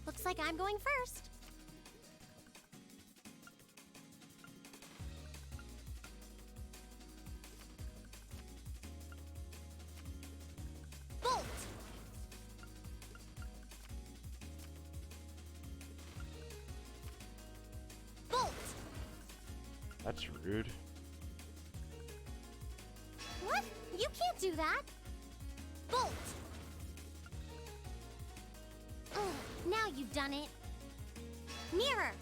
Looks like I'm going first. Bolt! Bolt! That's rude. What? You can't do that! Bolt! Ugh, now you've done it. Mirror!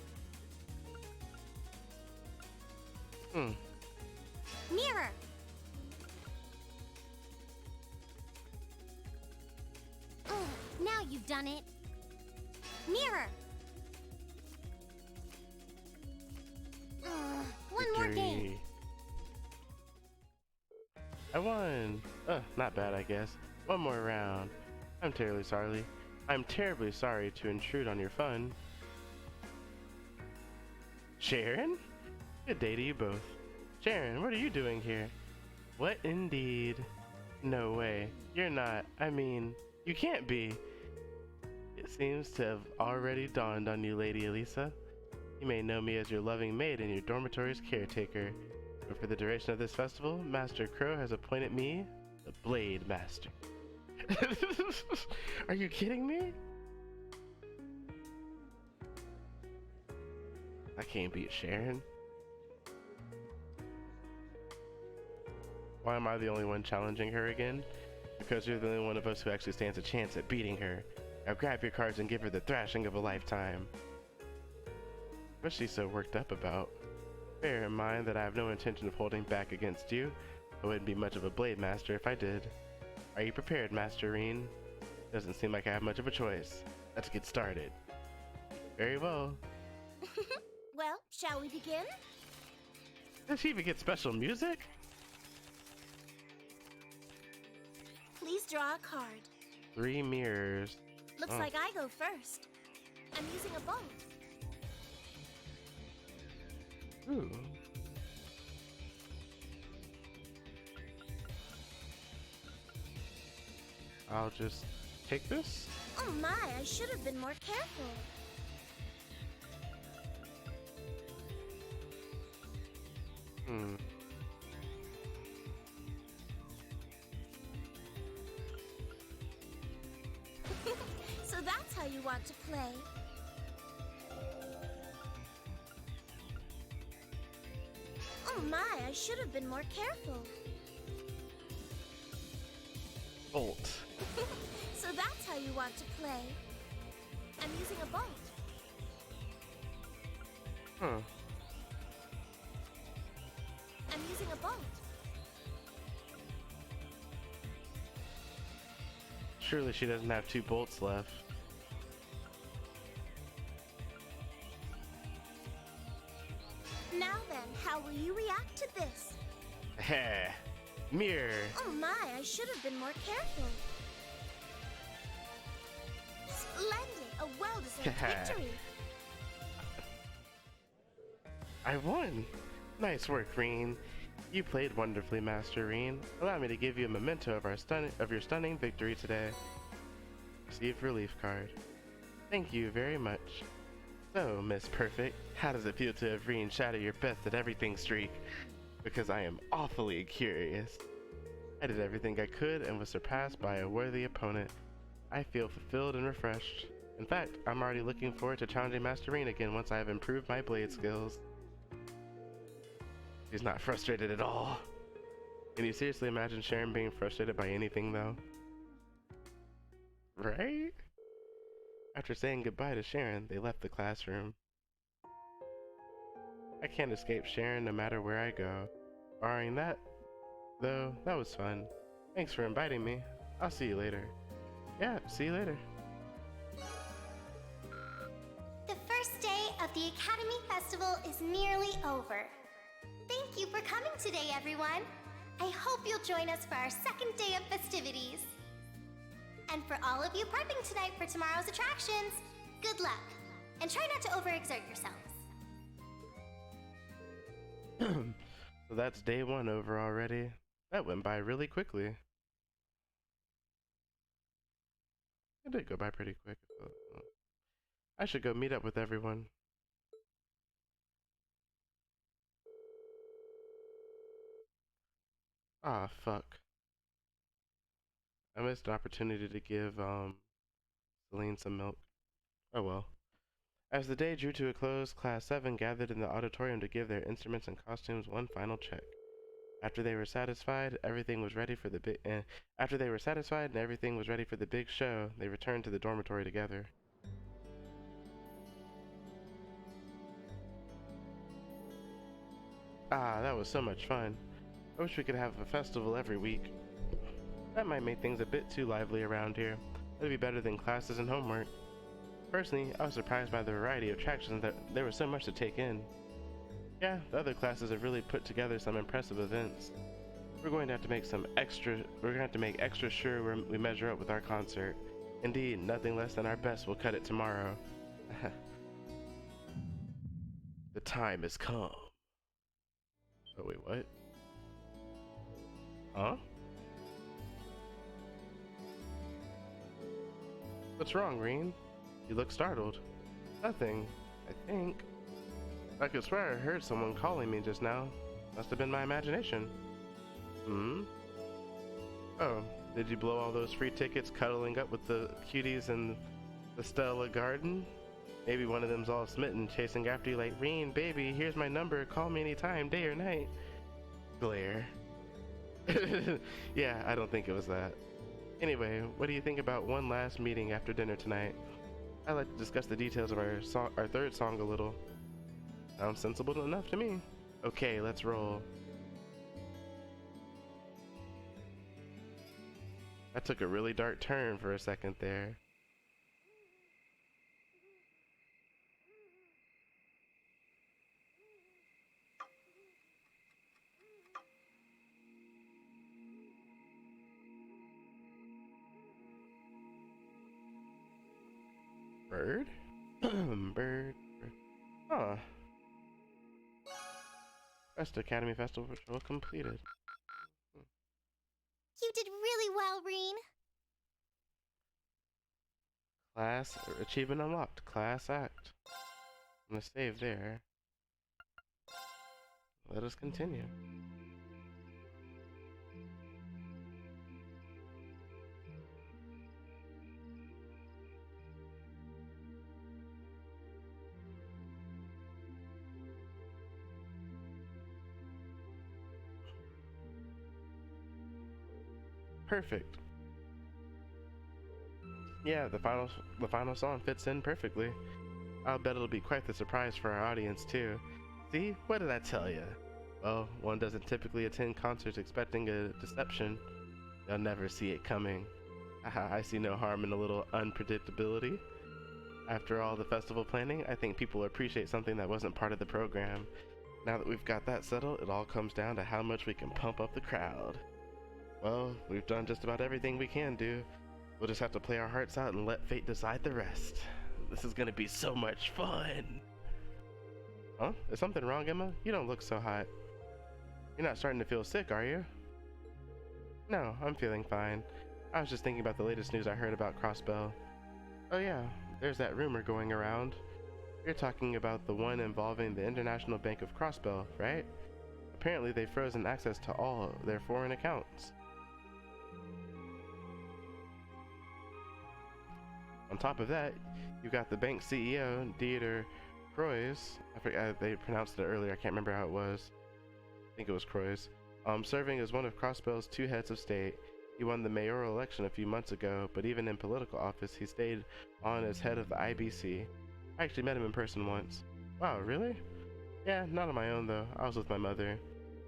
Mirror! Ugh, now you've done it. Mirror! One more game. Victory. I won! Not bad, I guess. One more round. I'm terribly sorry to intrude on your fun. Sharon? Good day to you both. Sharon, what are you doing here? What indeed? No way. You're not. I mean, you can't be. It seems to have already dawned on you, Lady Elisa. You may know me as your loving maid and your dormitory's caretaker. But for the duration of this festival, Master Crow has appointed me the Blade Master. Are you kidding me? I can't beat Sharon. Why am I the only one challenging her again? Because you're the only one of us who actually stands a chance at beating her. Now grab your cards and give her the thrashing of a lifetime. What's she so worked up about? Bear in mind that I have no intention of holding back against you. I wouldn't be much of a Blade Master if I did. Are you prepared, Master Reen? Doesn't seem like I have much of a choice. Let's get started. Very well. Well, shall we begin? Does she even get special music? Please draw a card. 3 mirrors. Looks like I go first. I'm using a bolt. Ooh. I'll just take this. Oh my, I should have been more careful. So that's how you want to play. Oh my, I should have been more careful. Bolt. So that's how you want to play. I'm using a bolt. I'm using a bolt. Surely she doesn't have 2 bolts left. Now then, how will you react to this? Heh. Mirror. Oh my, I should have been more careful. Splendid! A well-deserved victory! I won! Nice work, Reen. You played wonderfully, Master Reen. Allow me to give you a memento of your stunning victory today. Receive relief card. Thank you very much. So, Miss Perfect, how does it feel to have Reen shatter your best at everything streak? Because I am awfully curious. I did everything I could and was surpassed by a worthy opponent. I feel fulfilled and refreshed. In fact, I'm already looking forward to challenging Master Reen again once I have improved my blade skills. She's not frustrated at all. Can you seriously imagine Sharon being frustrated by anything though? Right? After saying goodbye to Sharon, they left the classroom. I can't escape Sharon no matter where I go. Barring that, though, that was fun. Thanks for inviting me. I'll see you later. Yeah, see you later. The first day of the Academy Festival is nearly over. Thank you for coming today, everyone. I hope you'll join us for our second day of festivities. And for all of you prepping tonight for tomorrow's attractions, good luck. And try not to overexert yourselves. So that's day 1 over already. That went by really quickly. It did go by pretty quick. I should go meet up with everyone. Ah, fuck. I missed an opportunity to give, Celine some milk. Oh well. As the day drew to a close, Class 7 gathered in the auditorium to give their instruments and costumes one final check. After they were satisfied, everything was ready for the big. After they were satisfied and everything was ready for the big show, they returned to the dormitory together. Ah, that was so much fun. I wish we could have a festival every week. That might make things a bit too lively around here. That'd be better than classes and homework. Personally, I was surprised by the variety of attractions that there was so much to take in. Yeah, the other classes have really put together some impressive events. We're going to have to make extra sure we measure up with our concert. Indeed, nothing less than our best will cut it tomorrow. The time has come. Oh wait, what? Huh? What's wrong, Reen? You look startled. Nothing, I think. I could swear I heard someone calling me just now. Must have been my imagination. Hmm? Oh, did you blow all those free tickets cuddling up with the cuties in the Stella Garden? Maybe one of them's all smitten, chasing after you like, Reen, baby, here's my number, call me anytime, day or night. Glare. Yeah, I don't think it was that. Anyway, what do you think about one last meeting after dinner tonight? I'd like to discuss the details of our third song a little. Sounds sensible enough to me. Okay, let's roll. That took a really dark turn for a second there. Bird? Bird. Huh. Best Academy Festival Patrol completed. You did really well, Reen. Class achievement unlocked. Class act. I'm gonna save there. Let us continue. Perfect. Yeah, the final song fits in perfectly. I'll bet it'll be quite the surprise for our audience too. See, what did I tell you? Well, one doesn't typically attend concerts expecting a deception. They'll never see it coming. I see no harm in a little unpredictability. After all the festival planning, I think people appreciate something that wasn't part of the program. Now that we've got that settled, it all comes down to how much we can pump up the crowd. Well, we've done just about everything we can do. We'll just have to play our hearts out and let fate decide the rest. This is gonna be so much fun! Huh? Is something wrong, Emma? You don't look so hot. You're not starting to feel sick, are you? No, I'm feeling fine. I was just thinking about the latest news I heard about Crossbell. Oh yeah, there's that rumor going around. You're talking about the one involving the International Bank of Crossbell, right? Apparently they've frozen access to all their foreign accounts. On top of that, you've got the bank's CEO, Dieter Kroes. I forgot they pronounced it earlier. I can't remember how it was. I think it was Kroes. Serving as one of Crossbell's two heads of state. He won the mayoral election a few months ago, but even in political office, he stayed on as head of the IBC. I actually met him in person once. Wow, really? Yeah, not on my own though. I was with my mother.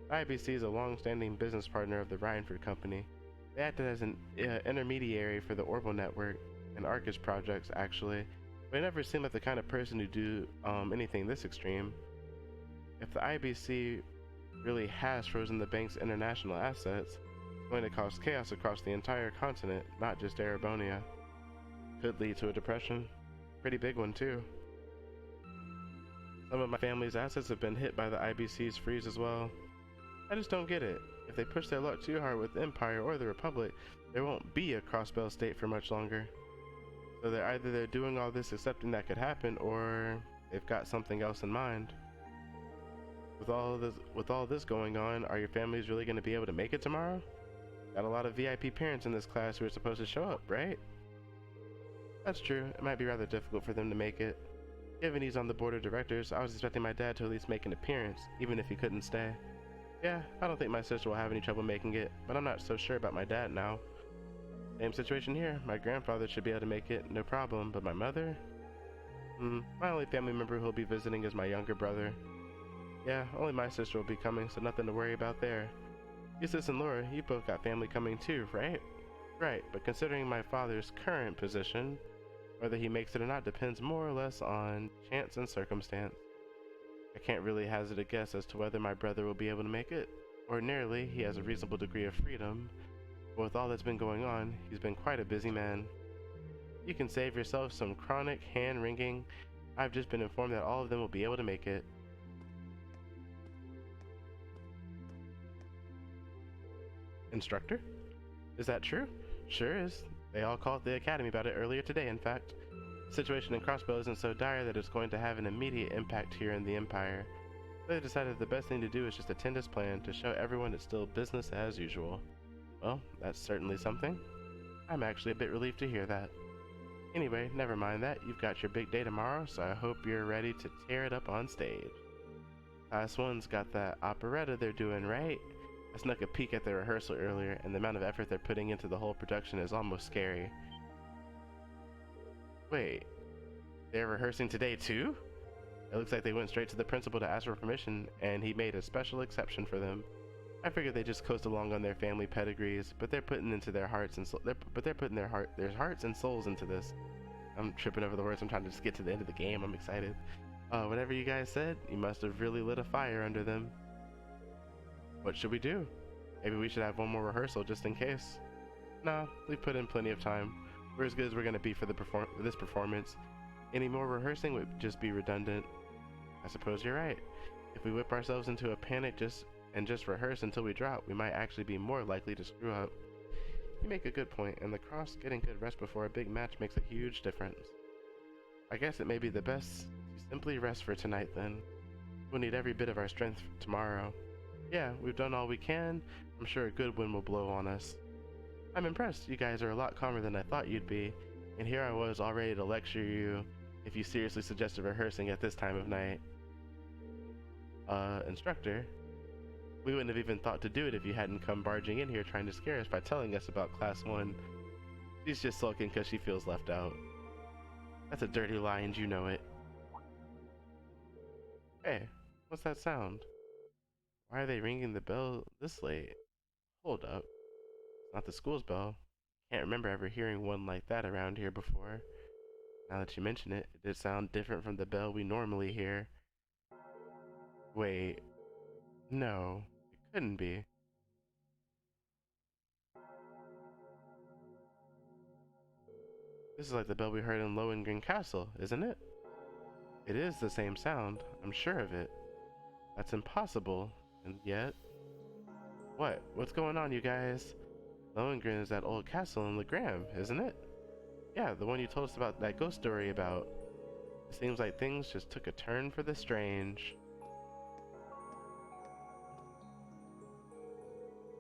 The IBC is a long-standing business partner of the Rhineford Company. They acted as an intermediary for the Orbital Network and Arcus projects, actually, but I never seemed like the kind of person who'd do anything this extreme. If the IBC really has frozen the bank's international assets, it's going to cause chaos across the entire continent, not just Erebonia. Could lead to a depression. Pretty big one, too. Some of my family's assets have been hit by the IBC's freeze as well. I just don't get it. If they push their luck too hard with Empire or the Republic, there won't be a Crossbell state for much longer. So they're doing all this accepting that could happen, or they've got something else in mind. With all this going on, are your families really going to be able to make it tomorrow? Got a lot of VIP parents in this class who are supposed to show up, right? That's true. It might be rather difficult for them to make it. Given he's on the board of directors, I was expecting my dad to at least make an appearance, even if he couldn't stay. Yeah, I don't think my sister will have any trouble making it, but I'm not so sure about my dad now. Same situation here. My grandfather should be able to make it, no problem, but my mother? My only family member who'll be visiting is my younger brother. Yeah, only my sister will be coming, so nothing to worry about there. Eustace and Laura, you both got family coming too, right? Right, but considering my father's current position, whether he makes it or not depends more or less on chance and circumstance. I can't really hazard a guess as to whether my brother will be able to make it. Ordinarily, he has a reasonable degree of freedom, but with all that's been going on, he's been quite a busy man. You can save yourself some chronic hand-wringing. I've just been informed that all of them will be able to make it. Instructor? Is that true? Sure is. They all called the academy about it earlier today, in fact. The situation in Crossbow isn't so dire that it's going to have an immediate impact here in the Empire. They decided the best thing to do is just attend as planned to show everyone it's still business as usual. Well, that's certainly something. I'm actually a bit relieved to hear that. Anyway, never mind that. You've got your big day tomorrow, so I hope you're ready to tear it up on stage. Class 1's got that operetta they're doing, right? I snuck a peek at their rehearsal earlier, and the amount of effort they're putting into the whole production is almost scary. Wait, they're rehearsing today too? It looks like they went straight to the principal to ask for permission, and he made a special exception for them. I figured they just coast along on their family pedigrees, but they're putting into their hearts and they're putting their hearts and souls into this. I'm tripping over the words. I'm trying to just get to the end of the game. I'm excited. Whatever you guys said, you must have really lit a fire under them. What should we do? Maybe we should have one more rehearsal just in case. Nah, we've put in plenty of time. We're as good as we're gonna be for this performance. Any more rehearsing would just be redundant. I suppose you're right. If we whip ourselves into a panic just rehearse until we drop, we might actually be more likely to screw up. You make a good point, and the cross getting good rest before a big match makes a huge difference. I guess it may be the best to simply rest for tonight then. We'll need every bit of our strength tomorrow. Yeah, we've done all we can. I'm sure a good wind will blow on us. I'm impressed. You guys are a lot calmer than I thought you'd be, and here I was all ready to lecture you if you seriously suggested rehearsing at this time of night. Instructor, we wouldn't have even thought to do it if you hadn't come barging in here trying to scare us by telling us about Class 1. She's just sulking because she feels left out. That's a dirty lie and you know it. Hey, what's that sound? Why are they ringing the bell this late? Hold up. It's not the school's bell. Can't remember ever hearing one like that around here before. Now that you mention it, it did sound different from the bell we normally hear. Wait. No, it couldn't be. This is like the bell we heard in Lohengrin Castle, isn't it? It is the same sound, I'm sure of it. That's impossible, and yet... What? What's going on, you guys? Lohengrin is that old castle in Legram, isn't it? Yeah, the one you told us about that ghost story about. It seems like things just took a turn for the strange.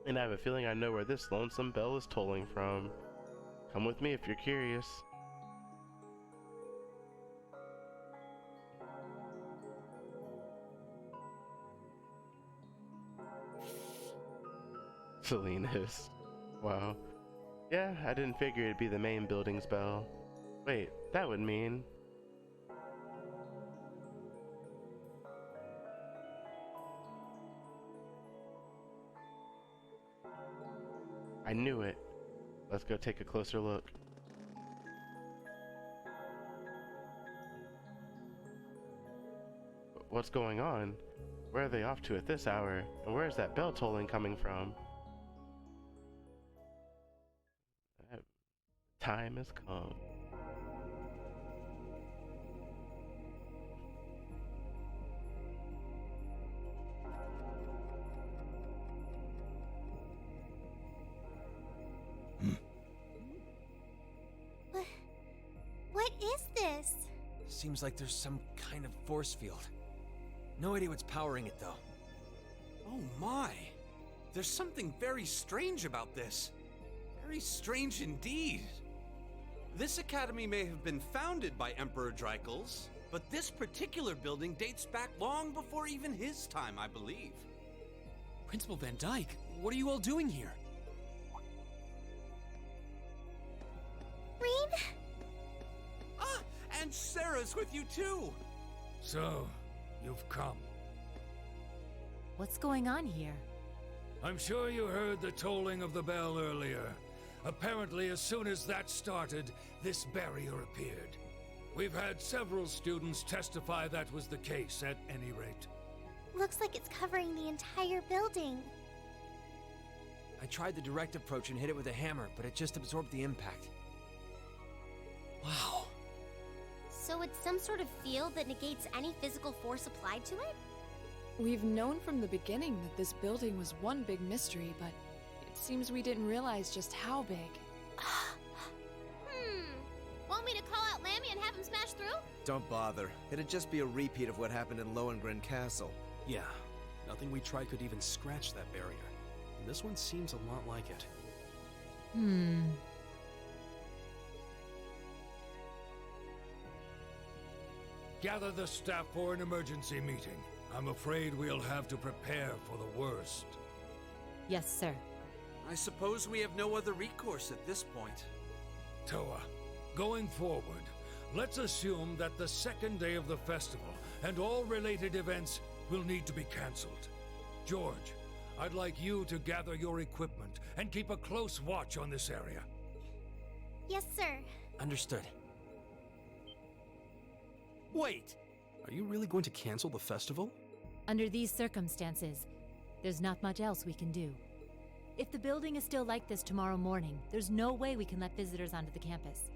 And I have a feeling I know where this lonesome bell is tolling from. Come with me if you're curious. Salinas. Wow. Yeah, I didn't figure it'd be the main building's bell. Wait, that would mean... I knew it. Let's go take a closer look. What's going on? Where are they off to at this hour? And where is that bell tolling coming from? Time has come. Seems like there's some kind of force field. No idea what's powering it, though. Oh my! There's something very strange about this. Very strange indeed. This academy may have been founded by Emperor Dreikels, but this particular building dates back long before even his time, I believe. Principal Van Dyke, what are you all doing here? Rean? Ah, and Sarah's with you too! So, you've come. What's going on here? I'm sure you heard the tolling of the bell earlier. Apparently, as soon as that started, this barrier appeared. We've had several students testify that was the case, at any rate. Looks like it's covering the entire building. I tried the direct approach and hit it with a hammer, but it just absorbed the impact. Wow. So it's some sort of field that negates any physical force applied to it? We've known from the beginning that this building was one big mystery, but it seems we didn't realize just how big. Want me to call out Lammy and have him smash through? Don't bother. It'd just be a repeat of what happened in Lohengrin Castle. Yeah, nothing we tried could even scratch that barrier. And this one seems a lot like it. Gather the staff for an emergency meeting. I'm afraid we'll have to prepare for the worst. Yes, sir. I suppose we have no other recourse at this point. Toa, going forward, let's assume that the second day of the festival and all related events will need to be cancelled. George, I'd like you to gather your equipment and keep a close watch on this area. Yes, sir. Understood. Wait! Are you really going to cancel the festival? Under these circumstances, there's not much else we can do. If the building is still like this tomorrow morning, there's no way we can let visitors onto the campus.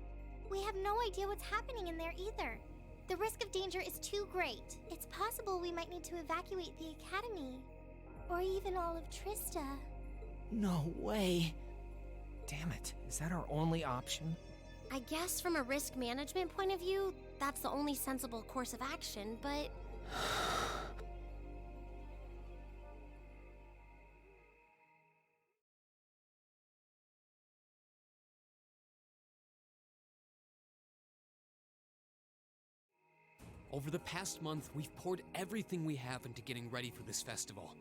We have no idea what's happening in there either. The risk of danger is too great. It's possible we might need to evacuate the academy. Or even all of Trista. No way. Damn it, is that our only option? I guess from a risk management point of view, that's the only sensible course of action, but... Over the past month, we've poured everything we have into getting ready for this festival.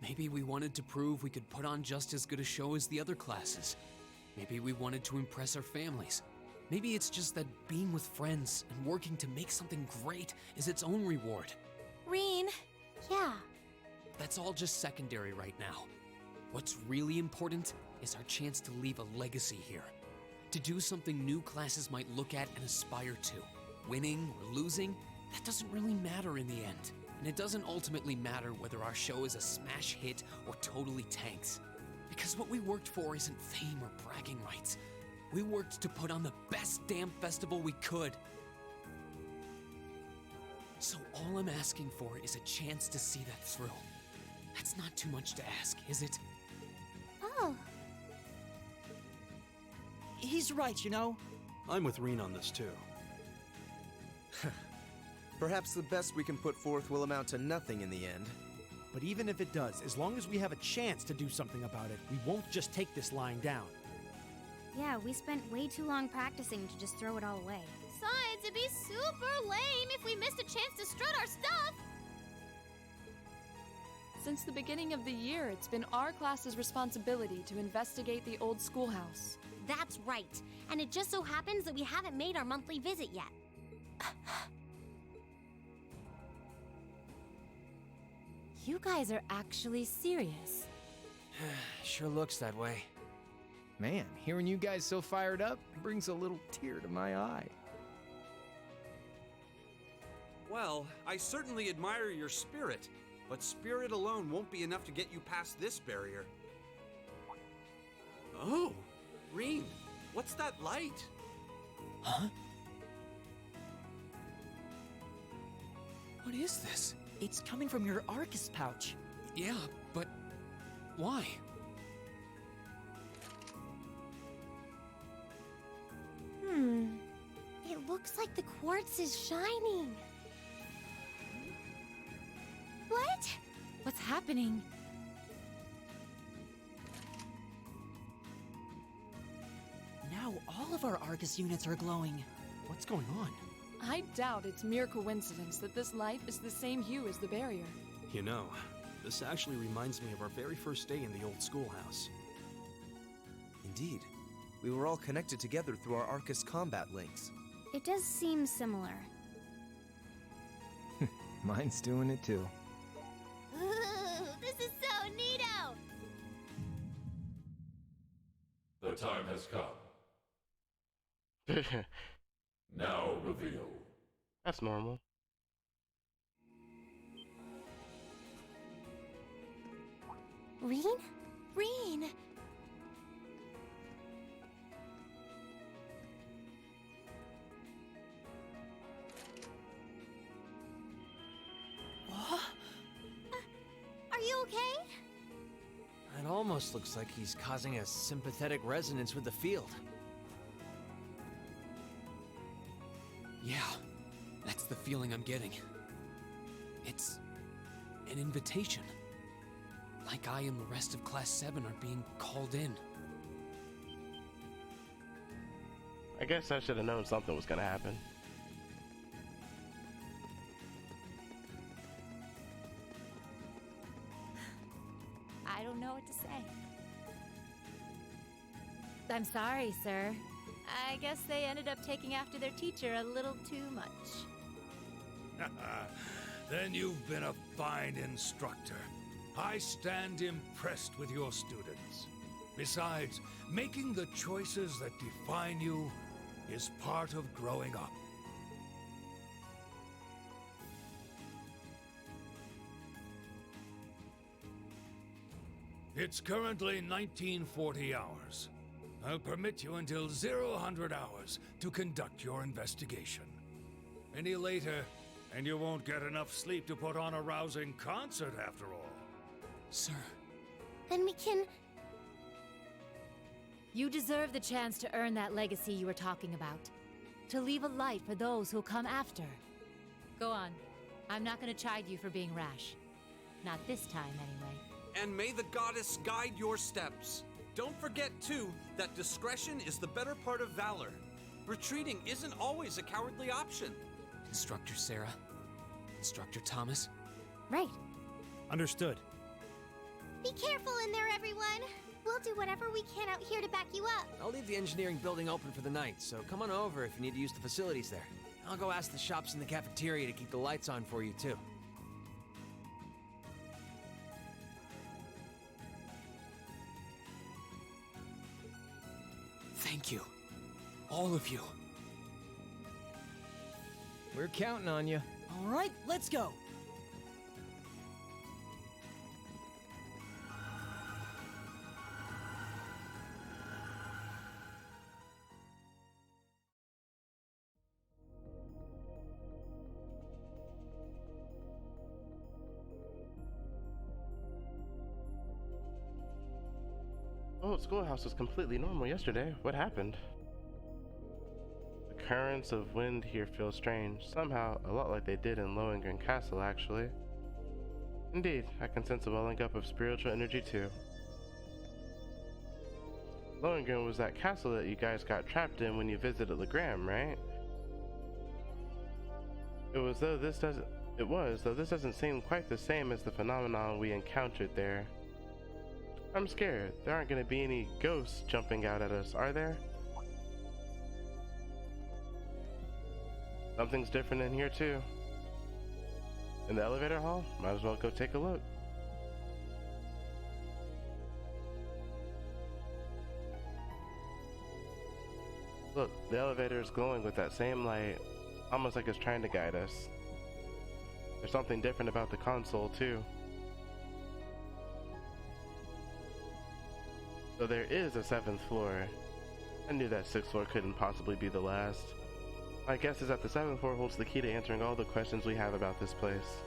Maybe we wanted to prove we could put on just as good a show as the other classes. Maybe we wanted to impress our families. Maybe it's just that being with friends and working to make something great is its own reward. Rean! Yeah. That's all just secondary right now. What's really important is our chance to leave a legacy here. To do something new classes might look at and aspire to. Winning or losing, that doesn't really matter in the end. And it doesn't ultimately matter whether our show is a smash hit or totally tanks. Because what we worked for isn't fame or bragging rights. We worked to put on the best damn festival we could. So all I'm asking for is a chance to see that through. That's not too much to ask, is it? Oh. He's right, you know. I'm with Rean on this too. Perhaps the best we can put forth will amount to nothing in the end. But even if it does, as long as we have a chance to do something about it, we won't just take this lying down. Yeah, we spent way too long practicing to just throw it all away. Besides, it'd be super lame if we missed a chance to strut our stuff! Since the beginning of the year, it's been our class's responsibility to investigate the old schoolhouse. That's right. And it just so happens that we haven't made our monthly visit yet. You guys are actually serious. Sure looks that way. Man, hearing you guys so fired up brings a little tear to my eye. Well, I certainly admire your spirit, but spirit alone won't be enough to get you past this barrier. Oh, Rean, what's that light? Huh? What is this? It's coming from your Arcus pouch. Yeah, but why? It looks Looks like the quartz is shining. What? What's happening? Now all of our Argus units are glowing. What's going on? I doubt it's mere coincidence that this light is the same hue as the barrier. You know, this actually reminds me of our very first day in the old schoolhouse. Indeed. We were all connected together through our Arcus combat links. It does seem similar. Mine's doing it too. Ooh, this is so neato! The time has come. Now reveal. That's normal. Rean? Rean! Are you okay? It almost looks like he's causing a sympathetic resonance with the field. Yeah, that's the feeling I'm getting. It's an invitation. Like I and the rest of Class 7 are being called in. I guess I should have known something was gonna happen. I don't know what to say. I'm sorry, sir. I guess they ended up taking after their teacher a little too much. Then you've been a fine instructor. I stand impressed with your students. Besides, making the choices that define you is part of growing up. It's currently 1940 hours. I'll permit you until 00 hours to conduct your investigation. Any later, and you won't get enough sleep to put on a rousing concert after all. Sir. Then we can... You deserve the chance to earn that legacy you were talking about. To leave a light for those who'll come after. Go on. I'm not gonna chide you for being rash. Not this time, anyway. And may the goddess guide your steps. Don't forget, too, that discretion is the better part of valor. Retreating isn't always a cowardly option. Instructor Sarah. Instructor Thomas. Right. Understood. Be careful in there, everyone. We'll do whatever we can out here to back you up. I'll leave the engineering building open for the night, so come on over if you need to use the facilities there. I'll go ask the shops in the cafeteria to keep the lights on for you, too. Thank you. All of you. We're counting on you. All right, let's go. Oh, schoolhouse was completely normal yesterday. What happened? The currents of wind here feel strange. Somehow, a lot like they did in Lohengrin Castle, actually. Indeed, I can sense a welling up of spiritual energy, too. Lohengrin was that castle that you guys got trapped in when you visited Legram, right? It was, though this doesn't seem quite the same as the phenomenon we encountered there. I'm scared. There aren't going to be any ghosts jumping out at us, are there? Something's different in here too. In the elevator hall? Might as well go take a look. Look, the elevator is glowing with that same light, almost like it's trying to guide us. There's something different about the console too. So there is a 7th floor. I knew that 6th floor couldn't possibly be the last. My guess is that the 7th floor holds the key to answering all the questions we have about this place.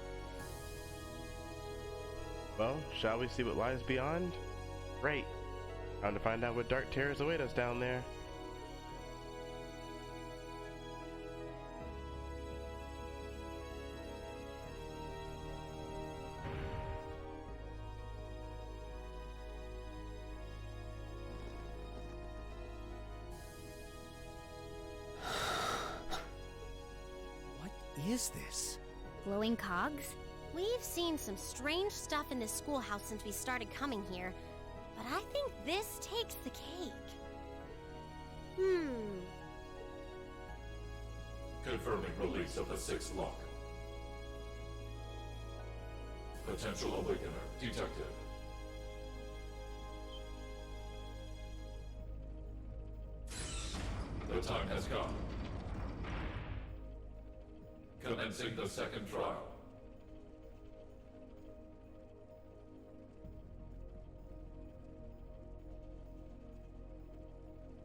Well, shall we see what lies beyond? Great. Time to find out what dark terrors await us down there. is this? Glowing cogs? We've seen some strange stuff in this schoolhouse since we started coming here, but I think this takes the cake. Confirming release of the sixth lock. Potential awakener detected. The time has come. Commencing the second trial.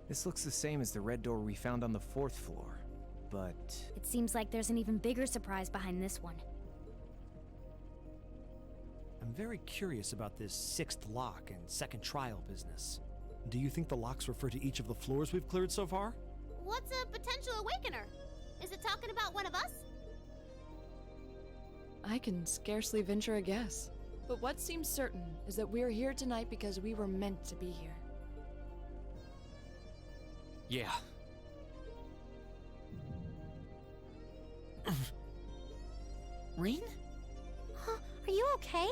This looks the same as the red door we found on the 4th floor, but... It seems like there's an even bigger surprise behind this one. I'm very curious about this 6th lock and second trial business. Do you think the locks refer to each of the floors we've cleared so far? What's a potential awakener? Is it talking about one of us? I can scarcely venture a guess. But what seems certain is that we're here tonight because we were meant to be here. Yeah. Rean? Huh? Are you okay?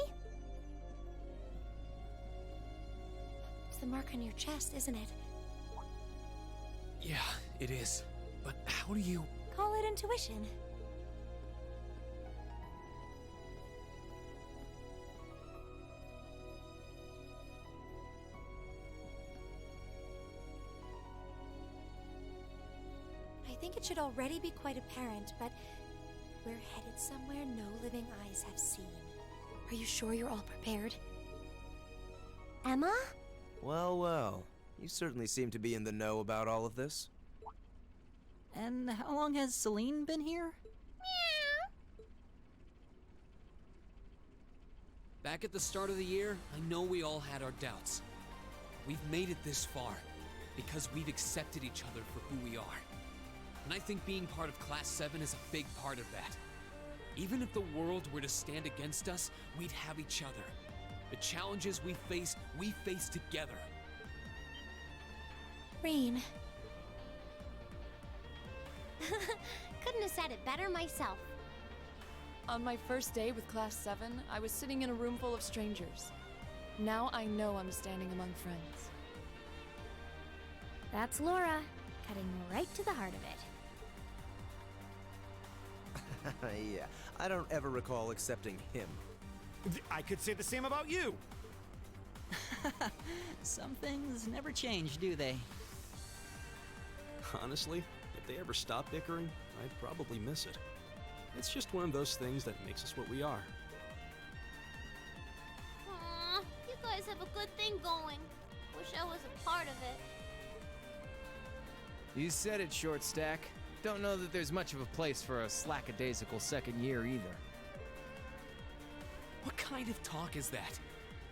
It's the mark on your chest, isn't it? Yeah, it is. But how do you... Call it intuition. I think it should already be quite apparent, but we're headed somewhere no living eyes have seen. Are you sure you're all prepared? Emma? Well, well. You certainly seem to be in the know about all of this. And how long has Celine been here? Back at the start of the year, I know we all had our doubts. We've made it this far because we've accepted each other for who we are. And I think being part of Class 7 is a big part of that. Even if the world were to stand against us, we'd have each other. The challenges we face together. Rean. Couldn't have said it better myself. On my first day with Class 7, I was sitting in a room full of strangers. Now I know I'm standing among friends. That's Laura, cutting right to the heart of it. Yeah, I don't ever recall accepting him. I could say the same about you! Some things never change, do they? Honestly, if they ever stop bickering, I'd probably miss it. It's just one of those things that makes us what we are. Aw, you guys have a good thing going. Wish I was a part of it. You said it, Short Stack. Don't know that there's much of a place for a slackadaisical second year either. What kind of talk is that?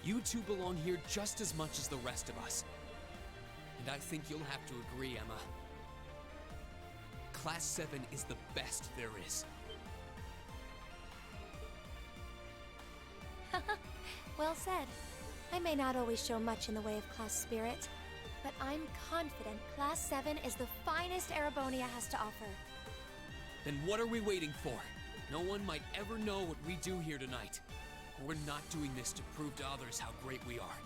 You two belong here just as much as the rest of us. And I think you'll have to agree, Emma. Class 7 is the best there is. Well said. I may not always show much in the way of class spirit, but I'm confident Class 7 is the finest Erebonia has to offer. Then what are we waiting for? No one might ever know what we do here tonight. We're not doing this to prove to others how great we are.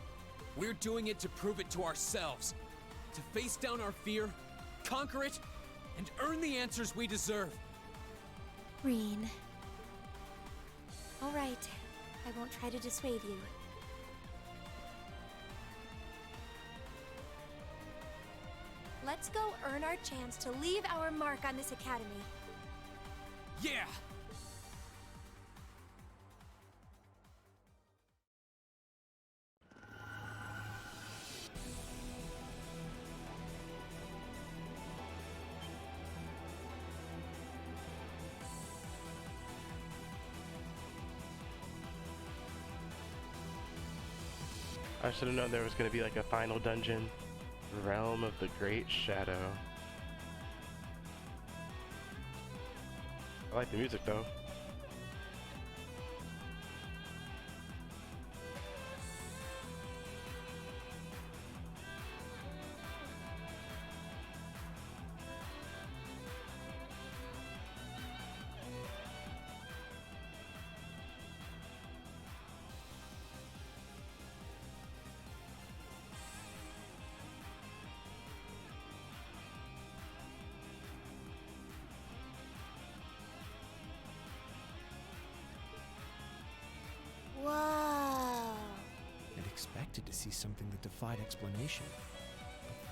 We're doing it to prove it to ourselves. To face down our fear, conquer it, and earn the answers we deserve. Rean. All right. I won't try to dissuade you. Let's go earn our chance to leave our mark on this academy. Yeah! I should have known there was going to be like a final dungeon. Realm of the Great Shadow. I like the music though. expected to see something that defied explanation.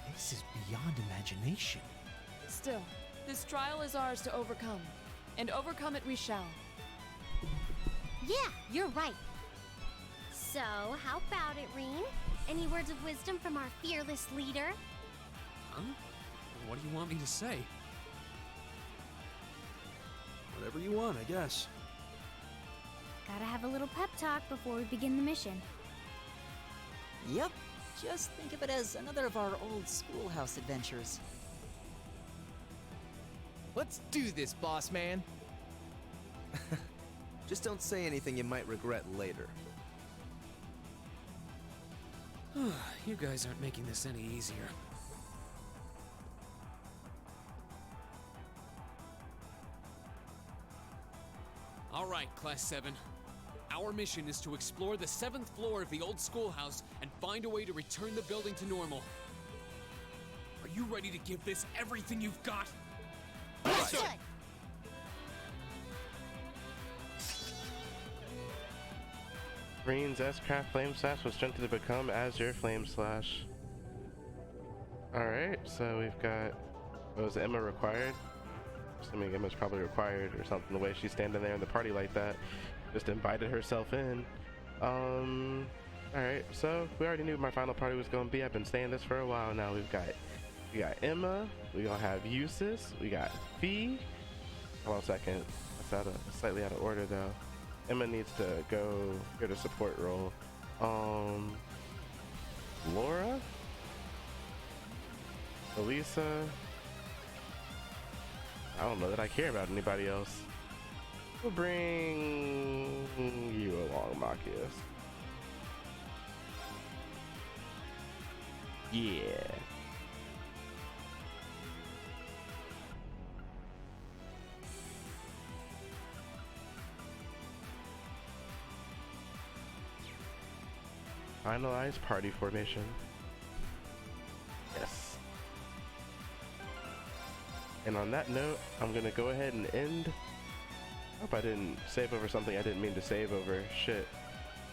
But this is beyond imagination. Still, this trial is ours to overcome. And overcome it we shall. Yeah, you're right. So, how about it, Reen? Any words of wisdom from our fearless leader? Huh? What do you want me to say? Whatever you want, I guess. Gotta have a little pep talk before we begin the mission. Yep, just think of it as another of our old schoolhouse adventures. Let's do this, boss man. Just don't say anything you might regret later. You guys aren't making this any easier. All right, Class 7. Our mission is to explore the 7th floor of the old schoolhouse and find a way to return the building to normal. Are you ready to give this everything you've got? Yes, good. Reen's S-Craft Flame Slash was strengthened to become Azure Flame Slash. Alright, so we've got... Was Emma required? Assuming Emma's probably required or something, the way she's standing there in the party like that. Just invited herself in. Alright, so we already knew what my final party was going to be. I've been saying this for a while now. We got Emma, we gonna have Eustace, we got Fee. Hold on a second. That's slightly out of order though. Emma needs to go get a support role. Laura, Elisa. I don't know that I care about anybody else. We'll bring you along, Machias. Yeah. Finalize party formation. Yes. And on that note, I'm gonna go ahead and end. Hope I didn't save over something I didn't mean to save over. Shit.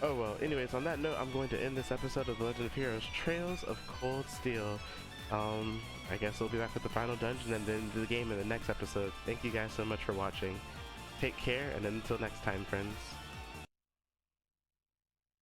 Oh well, anyways, on that note, I'm going to end this episode of The Legend of Heroes Trails of Cold Steel. I guess we'll be back with the final dungeon and then the game in the next episode. Thank you guys so much for watching. Take care, and until next time, friends.